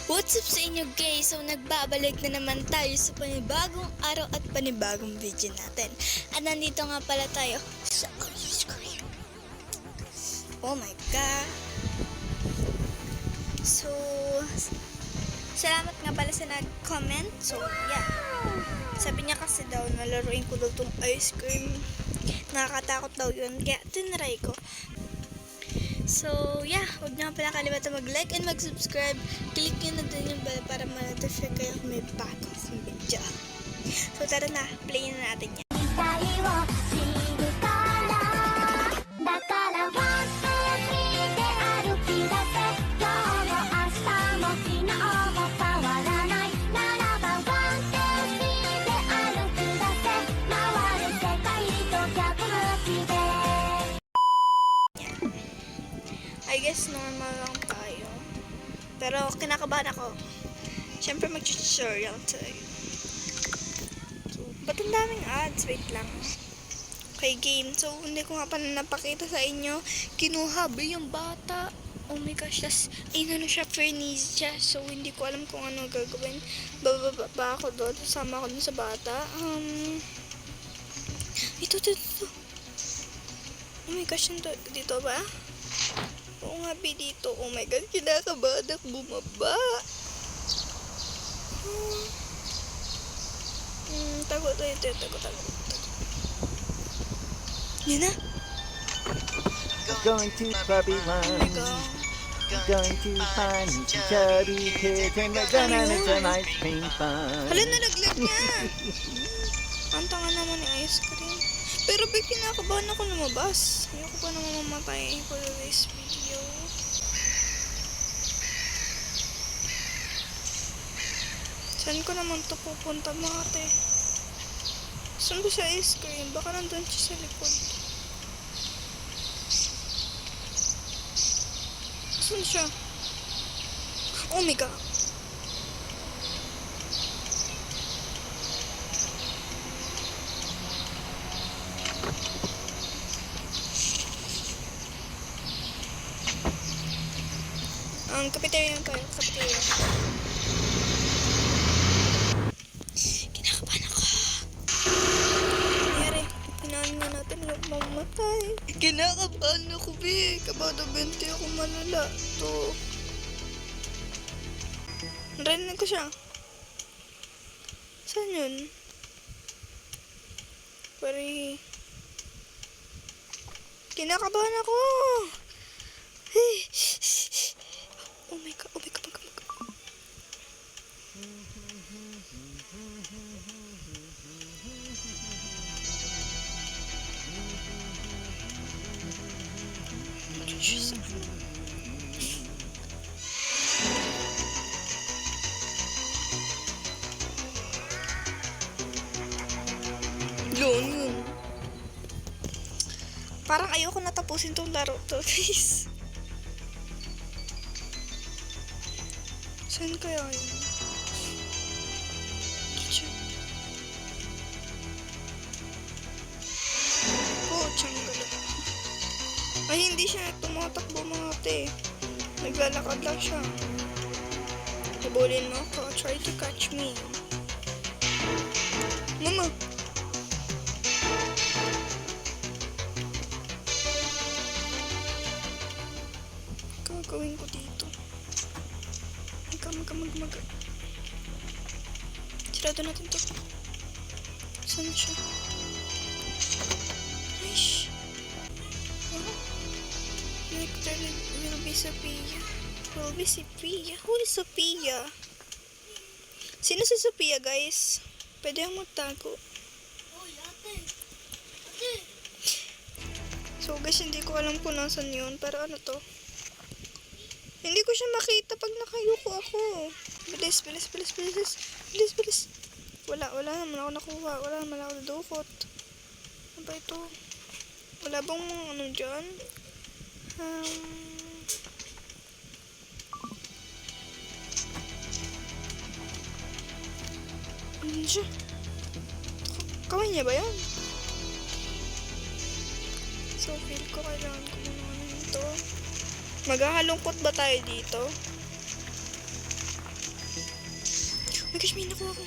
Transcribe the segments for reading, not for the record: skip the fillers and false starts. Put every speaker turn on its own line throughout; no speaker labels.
What's up sa inyo guys? So nagbabalik na naman tayo sa panibagong araw at panibagong video natin. At nandito nga pala tayo sa ice cream. Oh my god. So salamat nga pala sa nag-comment. So yeah. Sabi niya kasi daw nalaruin ko daw tong ice cream. Nakakatakot daw yun. Kaya tinry ko. So, yeah, huwag niyo pala kalimutan mag-like and mag-subscribe. Click nyo na din yung bell para ma-notify kayo kung may bago akong video. So, tara na, play na natin yan. I guess normal lang tayo. Pero kinakabahan ako. Siyempre mag-tutorial tayo. So, ba't ang daming ads? Wait lang. Okay, game. So, hindi ko nga pa napakita sa inyo. Kinuha ba yung bata? Oh my gosh. Tas, ayun na siya, Fernies siya. So, hindi ko alam kung ano gagawin. Bababa ba ako doon? Sama ako doon sa bata. Ito. Oh my gosh, dito ba? Oo nga, dito. Oh my god, kinakabahan ako bumaba. Tago. Yan na.
Going to Barbie
Oh
Land.
my god.
Going to find some chubby kids and we're gonna make some ice cream fun.
Hala, nalaglag niya. Ang tanga naman ng ice cream. Pero kinakabahan ako lumabas. Ayoko pa naman mamatay for this video. Saan ko naman to pupunta mga ate? Saan ba siya ice cream? Baka nandun siya sa likod. Saan siya? Oh my god. Cafeteria na tayo. Cafeteria. Kinakabahan ako. Nangyari. Pinaan nga natin. Huwag mamatay. Kinakabahan ako, be. Kabado 20 ako malala. Ito. Narinig ko siya. Saan yun? Pari. Kinakabahan ako. Hey. Oh my god. Yun. Parang ayoko natapusin tong laro to, guys. Saan kaya yun? Oh, tiyanggal. Ay, hindi siya tumatakbo mga ate. Naglalakad lang siya. Habulin mo ako. Try to catch me. Mama! Gagawin ko dito. Mag. Sirado natin to. Saan siya? Aish. Oh. Victor will be Sophia. Who is Sophia? Sino si Sophia, guys? Pwede yung magtago. So, guys, hindi ko alam kung nasan yun. Pero ano to? Hindi ko siya makita pag nakayuko ako. Bilis. Wala naman ako nakuha. Wala naman ako nadukot. Ano ba ito? Wala bang ano dyan? Ano siya? Kamay niya ba yan? So, feel ko kailangan ko muna ano ito. Maghahalungkot ba tayo dito? my gosh, may nakuha ko.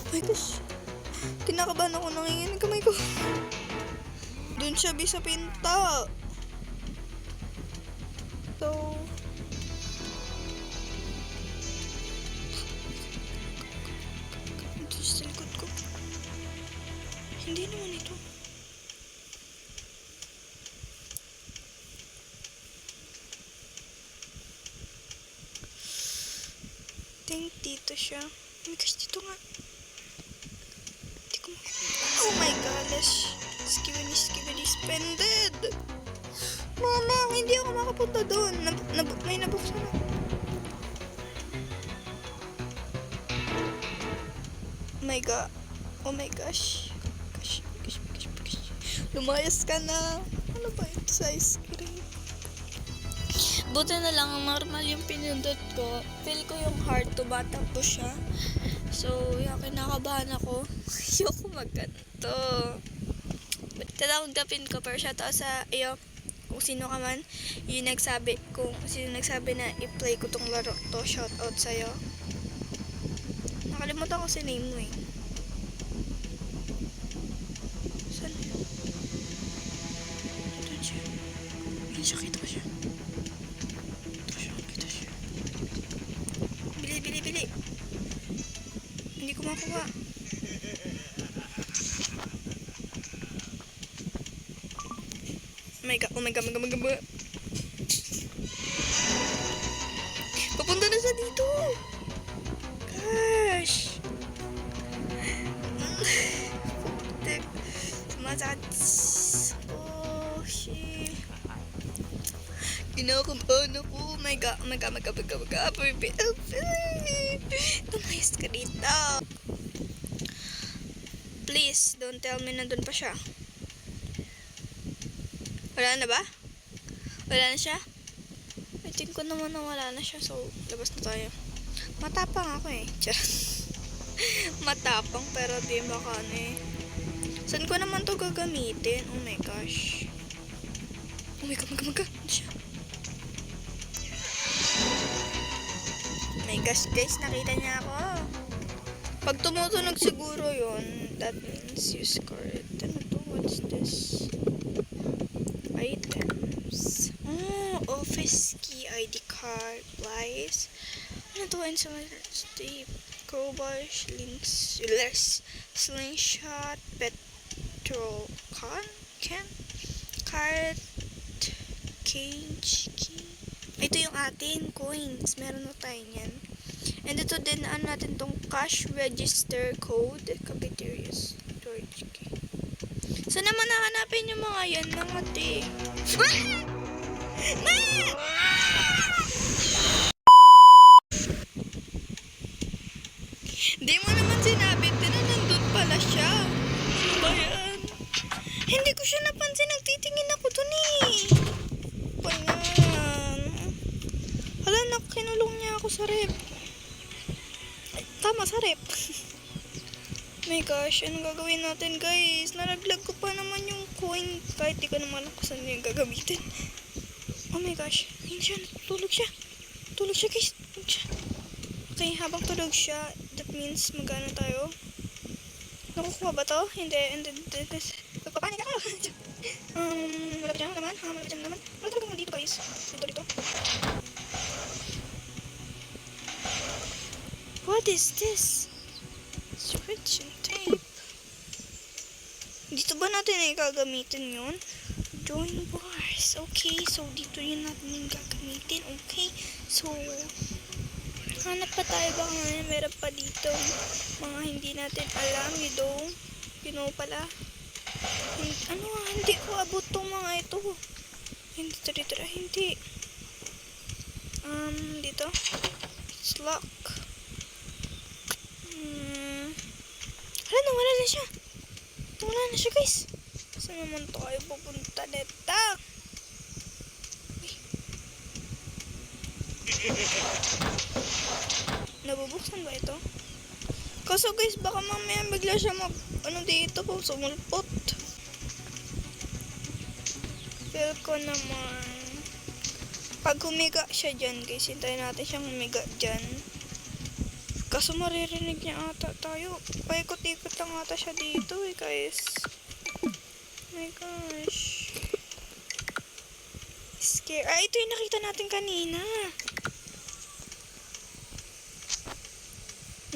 Oh my gosh. Kinakabahan ako, nanginginig kamay ko. Doon siya bisa pinta. So, ito sa likod ko. Hindi naman ito. Think dito siya. Oh my gosh, dito nga. Hindi ko oh my gosh. Skibidi spended. Mama, hindi ako makapunta doon. May nabuksan ako. Oh my god. Oh my gosh. Gosh. Lumayas ka na. Ano ba ito sa ice cream? Buti na lang normal yung pinindot ko. Feel ko yung heart tumatakbo siya. So, yung kinakabahan ako. Ayoko magganto. Tatanggapin ko pero siya to sa iyo. Kung sino ka man, yung nagsabi, kung sino nagsabi na i-play ko tong laro to, shout out sa'yo. Nakalimutan ko si name mo eh. Saan? Doon siya. Hindi siya, kita ko siya. Kita siya. Bili. Hindi ko makuha. Oh my god. Papunta na siya dito. Gosh. Sumasakit. Oh, shit. Kinakabahan ako. Oh my god. Tumayas ka dito. Please, don't tell me nandun pa siya. Wala na ba? Wala na siya? I think ko naman na wala na siya. So, labas na tayo. Matapang ako eh. Matapang pero di makano eh. Saan ko naman to gagamitin? Oh my gosh. Oh my god. Ano siya? Oh my gosh guys, nakita niya ako. Pag tumutunog siguro yun, that means you scored. Ano to? What's this? Items. Oh, office key, ID card, wise. Ano to? Instrument tape, crowbar, slingshot, petrol can, card, cage, key. Ito yung atin, coins. Meron na tayo niyan. And ito din, natin tong cash register code, cafeteria storage key. Saan naman nahanapin yung mga yan, mga te? Di mo naman sinabi, nandun pala siya. Ano ba yan? Hindi ko siya napansin, nagtitingin ako dun eh. Panyan. Hala, kinulong niya ako sa rep. Ay, tama, sa rep. My gosh, anong gagawin natin guys? Nalaglag ko pa naman yung coin. Kahit di ko naman ako saan yung gagamitin. Oh my gosh, hindi siya, tulog siya. Tulog siya guys, tulog siya. Okay, habang tulog siya, that means magana tayo. Nakukuha ba to? Hindi. Nagpapanik ako. Wala pa naman. Wala talagang dito guys. Dito. What is this? Switch and tape. Dito ba natin gagamitin yun? Join bars. Okay, so dito yun natin yung gagamitin. Okay, so hanap pa tayo ba ngayon? Meron pa dito mga hindi natin alam. You know pala. Hindi ko abot tong mga ito. Hindi. Dito. It's lock. Wala na siya. Wala na siya guys. Saan naman tayo pupunta neta? Nabubuksan ba ito? Kaso guys, baka mamaya bigla siya dito po, sumulpot. Feel ko naman Pag humiga siya dyan, guys, hintayin natin siyang humiga dyan. Kaso maririnig niya ata tayo. Paikot-ikot lang ata siya dito eh, guys. Oh my gosh. Scare. Ah, ito yung nakita natin kanina.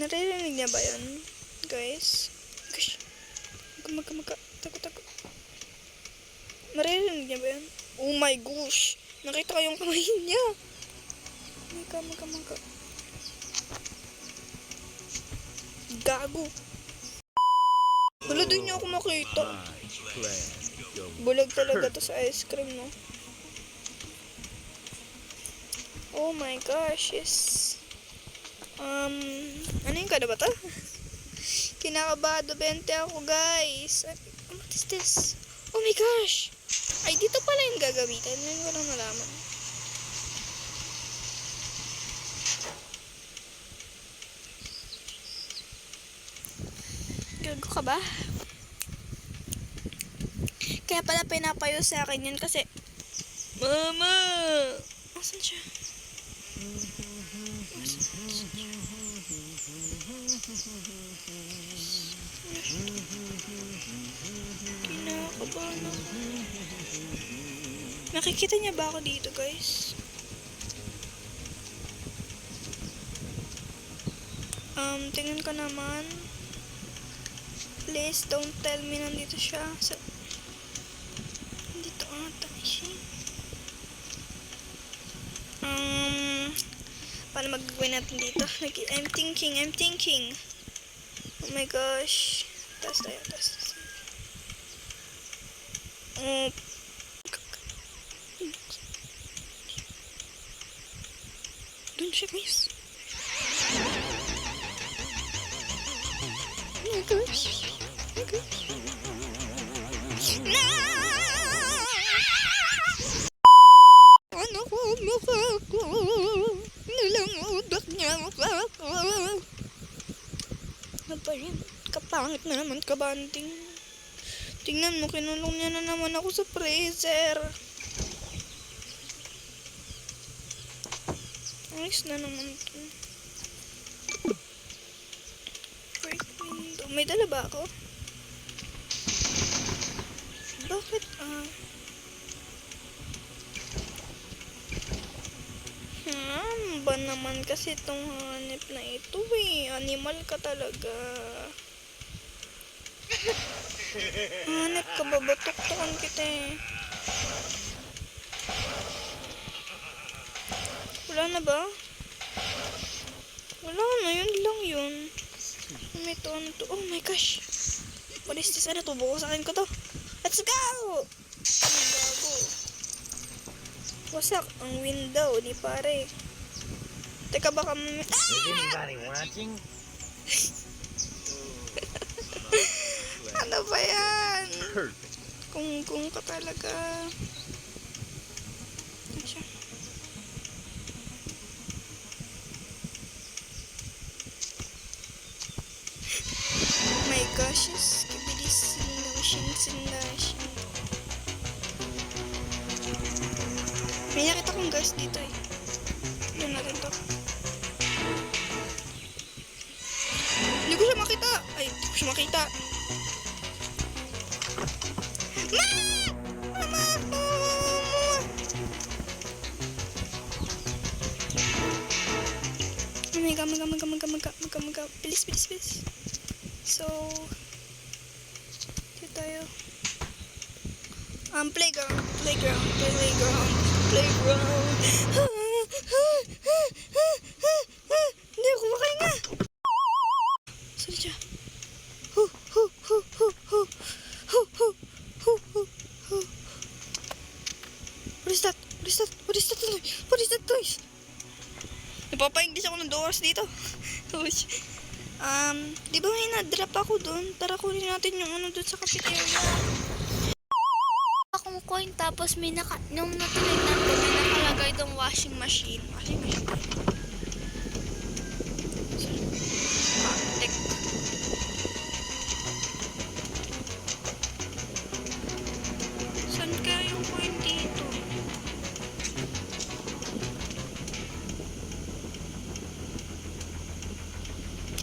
Naririnig niya ba yun, guys? Gosh. Maga. Tago. Maririnig niya ba yun? Oh my gosh. Nakita ko yung kamay niya. Maga. Gago. Wala din niya ako makita. Bulag talaga to sa ice cream, no? Oh my gosh, yes. Ano yung kada ba to? Kinakabado 20 ako, guys. What is this? Oh my gosh! Ay, dito pala yung gagamitin. Ngayon ko lang nalaman. Gago ka ba? Kaya pala pinapayo sa akin yun kasi Mama! Asan siya? Kinakabahan ako. Nakikita niya ba ako dito, guys? Tingnan ko naman. Please don't tell me nandito siya. Nandito ata siya. Paano magagawin natin dito? I'm thinking. Oh my gosh. Taas tayo. Doon siya, guys. Oh my gosh. No! Ano ko mukha ko? Nilangudak niya mukha ko. Ano ba yun? Kapangit na naman kabanding. Tingnan mo, kinulong niya na naman ako sa freezer. Ayos na naman ito. Break window. May dala ba ako? Bakit ba naman kasi itong hanip na ito eh. Animal ka talaga. Hanip ka ba? Batuktukan kita eh. Wala na ba? Wala na, yun lang yun. Ano to? Oh my gosh. What is this? Ano to? Bukusakin ko to. Let's go! Gago. Wasak ang window ni pare. Teka baka
Is anybody watching?
Ano ba yan?
Perfect.
Kung ka talaga. Asya. My gosh, sinashin. May nakita kong guys dito eh. Doon natin to. Hindi ko siya makita. Ay, hindi ko siya makita. Mama! Maga. Bilis. So, dito tayo. Playground. Hindi ako makahinga. Saan siya? What is that noise? Napapahingis ako ng doors dito. Di ba may na-drop ako dun? Tara kunin natin yung ano dun sa cafeteria. Akong coin tapos may nung natuloy natin may nakalagay dong washing machine. Tek. Saan kaya yung coin dito?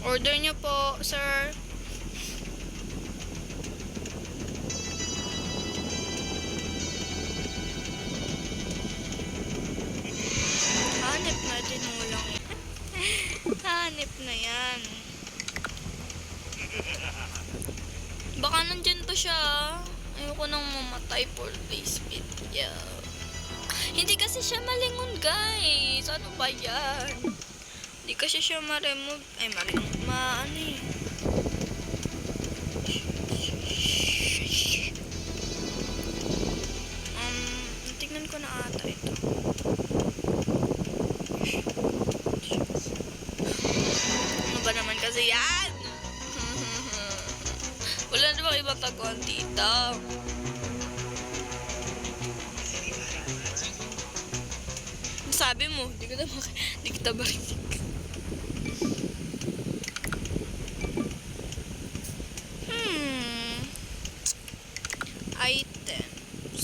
Order niyo po, sir. Hanip na tinulang yan. Hanip na yan. Baka nandyan pa siya. Ayoko nang mamatay for this video. Hindi kasi siya malingon, guys. Ano ba yan? Hindi kasi siya ma-remove. Ay, ma-remove. Ano eh. Tignan ko na ata ito. Ano ba naman kasi yan? Wala na bang ibang taguan dito? Sabi mo, di kita marinig. Items.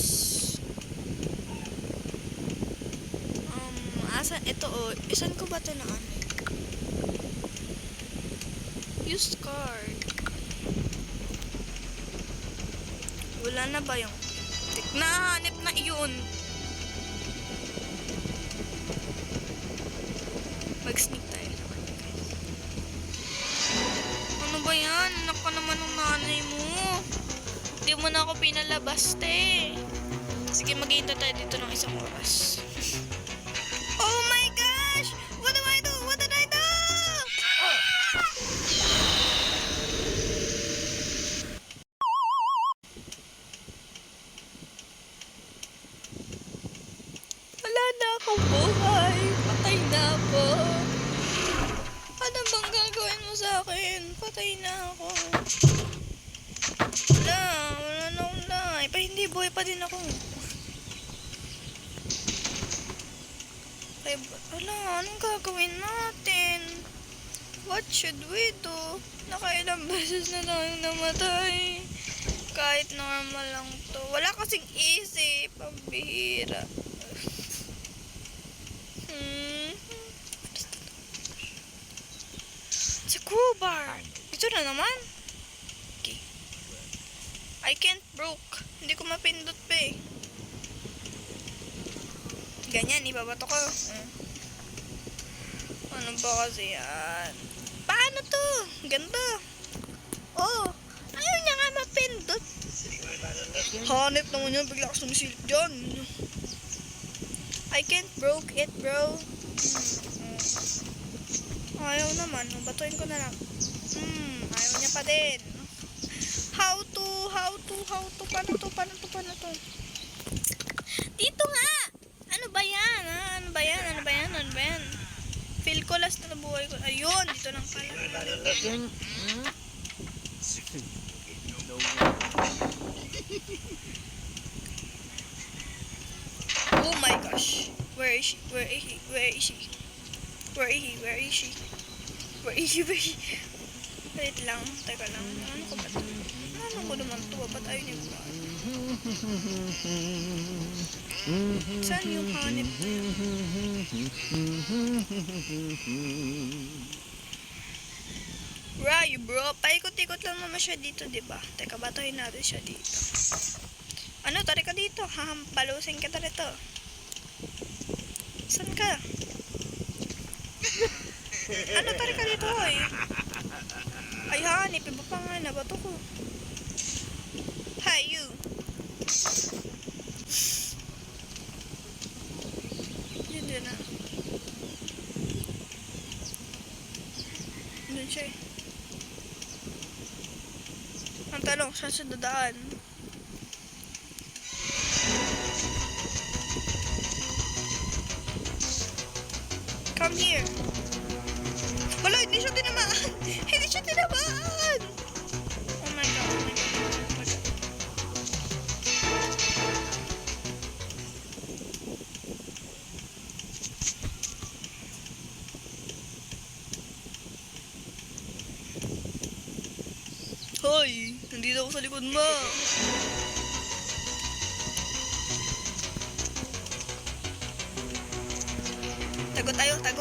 Asan? Ito oh. Isan ko ba ito na ano? Used card. Wala na ba yung nahanip na yun? Mag-sneak tayo naman, guys. Ano ba yan? Anak ka naman ng nanay mo. Hindi mo na ako pinalabas, te. Sige, mag-iinta tayo dito ng 1 oras. Oh my gosh! What do I do? What did I do? Wala na akong buhay. Patay na ako. Ano bang gagawin mo sa akin? Patay na ako. Wala na akong life. Pa hindi, buhay pa din ako. Ay, wala, anong gagawin natin? What should we do? Nakailang beses na tayong namatay. Kahit normal lang to. Wala kasing isip. Pambihira. Sa crowbar. Ito na naman. Okay. I can't broke. Hindi ko mapindot pa eh. Ganyan, ibabato ko. Ano ba kasi yan? Paano to? Ganda. Oh, ayaw niya nga mapindot. Hanip naman yun. Bigla ako sumisilip dyan. I can't broke it, bro. Ayaw naman. Batuin ko na lang. Ayaw niya pa din. How to? Paano to? Dito nga! Ano ba yan, ha? Ano ba yan? Feel ko last na buhay ko. Ayun, dito lang pala. Oh my gosh. Where is she? Wait lang, teka lang. Ano ko ba ito? Ano ko naman ito? Ba't ayaw niya ba? Saan yung hanip? Where are you, bro? Paikot-ikot lang naman siya dito, diba? Teka, batahin natin siya dito. Ano, tari ka dito. Hahampalusin ka rito. Saan ka? Ano, tari ka dito, oy? Ay, hanip. Iba pa nga, nabato ko. Hi, you. Yun na. Doon siya eh. Ang tanong, saan siya dadaan? Come here. Wala, hindi siya tinamaan. Hindi siya tinamaan. Oh my God, oh my God, oh my God. Hoy, nandito ako sa likod mo. Tago tayo, tago.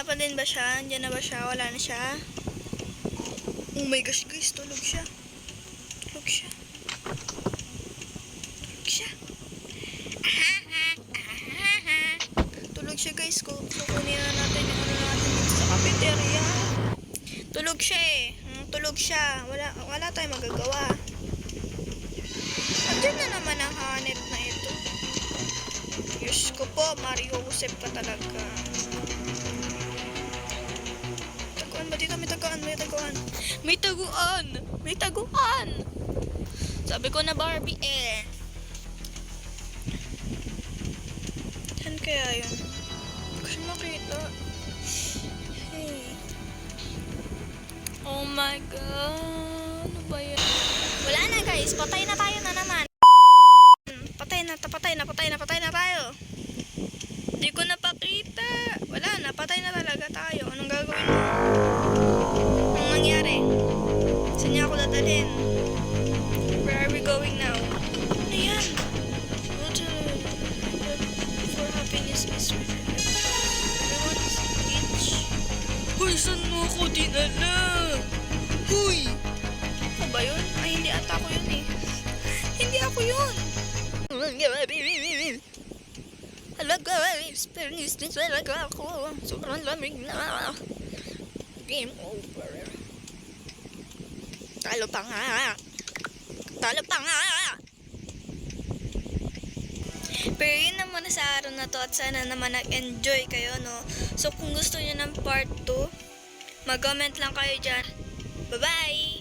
Wala pa din ba siya? Diyan na ba siya? Wala na siya? Oh my gosh guys, tulog siya. Tulog siya. Tulog siya. Tulog siya guys. Kukunin na natin yung ano natin dito sa cafeteria. Tulog siya eh. Tulog siya. Wala tayong magagawa. Andiyan na naman ang hanep na ito. Diyos ko po, Mario Josep pa talaga. Taguan ba dito? May taguan, may taguan. May taguan! May taguan! Sabi ko na Barbie eh. Saan kaya yun? Kasi makita. Hey. Oh my God. Ano ba yan? Wala na guys. Patay na tayo na naman. Patay na tayo. Hindi ko napakita. Wala na. Patay na talaga tayo. Anong gagawin mo? Anong nangyari? Saan niya ako dadalhin? Where are we going now? Ano yan? For happiness is everyone is rich. Hoy, saan mo ako dinala? Hoy! Ako ba yun? Ay, hindi ata ako yun eh. Hindi ako yun. Halaga, experience din talaga ako. Sobrang lamig na. Game over. Talo pa nga. Talo pa nga. Pero yun naman sa araw na to at sana naman nag-enjoy kayo, no? So kung gusto nyo ng part 2, mag-comment lang kayo dyan. Bye-bye!